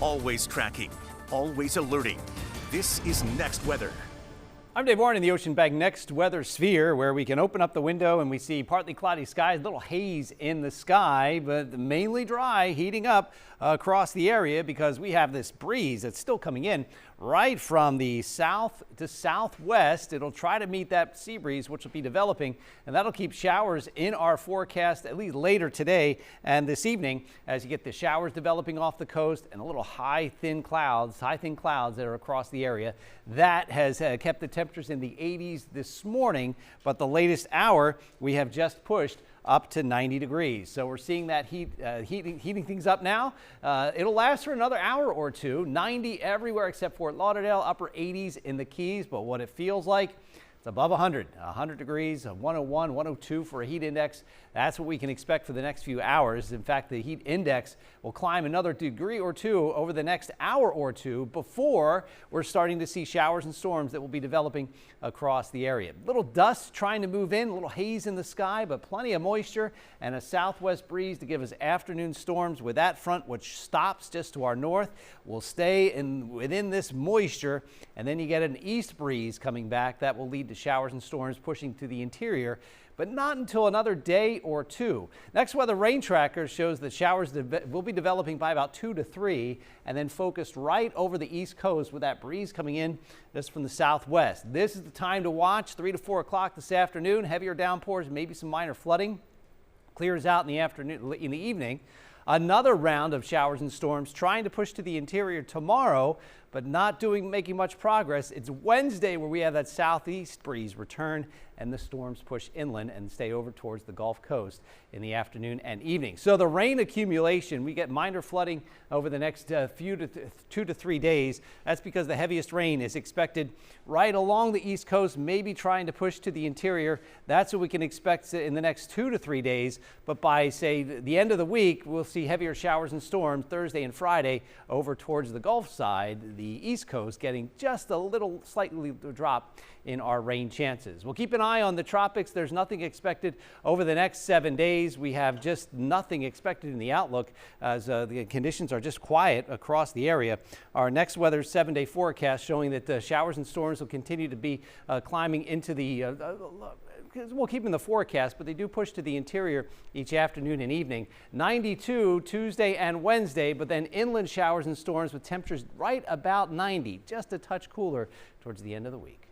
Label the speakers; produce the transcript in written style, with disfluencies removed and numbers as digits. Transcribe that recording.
Speaker 1: Always tracking, always alerting. This is Next Weather.
Speaker 2: I'm Dave Warren in the Ocean Bank Next Weather Sphere, where we can open up the window and we see partly cloudy skies, little haze in the sky, but mainly dry, heating up across the area because we have this breeze that's still coming in right from the south to southwest. It'll try to meet that sea breeze, which will be developing, and that'll keep showers in our forecast at least later today and this evening as you get the showers developing off the coast and a little high thin clouds that are across the area. That has kept the temperatures in the 80s this morning, but the latest hour we have just pushed up to 90 degrees. So we're seeing that heating things up now. It'll last for another hour or two. 90 everywhere except Fort Lauderdale, upper 80s in the Keys. But what it feels like, it's above 100 degrees, 101, 102 for a heat index. That's what we can expect for the next few hours. In fact, the heat index will climb another degree or two over the next hour or two before we're starting to see showers and storms that will be developing across the area. Little dust trying to move in, a little haze in the sky, but plenty of moisture and a southwest breeze to give us afternoon storms with that front, which stops just to our north. We'll stay within this moisture, and then you get an east breeze coming back that will lead to showers and storms pushing to the interior, but not until another day or two. Next Weather Rain Tracker shows that showers will be developing by about 2 to 3 and then focused right over the east coast with that breeze coming in just from the southwest. This is the time to watch 3 to 4 o'clock this afternoon. Heavier downpours, maybe some minor flooding. Clears out in the afternoon, in the evening. Another round of showers and storms trying to push to the interior tomorrow, but not making much progress. It's Wednesday where we have that southeast breeze return and the storms push inland and stay over towards the Gulf Coast in the afternoon and evening. So the rain accumulation, we get minor flooding over the next 2 to 3 days. That's because the heaviest rain is expected right along the east coast, maybe trying to push to the interior. That's what we can expect in the next 2 to 3 days. But by, say, the end of the week, we'll see heavier showers and storms Thursday and Friday over towards the Gulf side, the east coast getting just a little slightly drop in our rain chances. We'll keep an eye on the tropics. There's nothing expected over the next 7 days. We have just nothing expected in the outlook as the conditions are just quiet across the area. Our next weather 7-day forecast showing that showers and storms will continue to be climbing into the we'll keep in the forecast, but they do push to the interior each afternoon and evening. 92 Tuesday and Wednesday, but then inland showers and storms with temperatures right about 90, just a touch cooler towards the end of the week.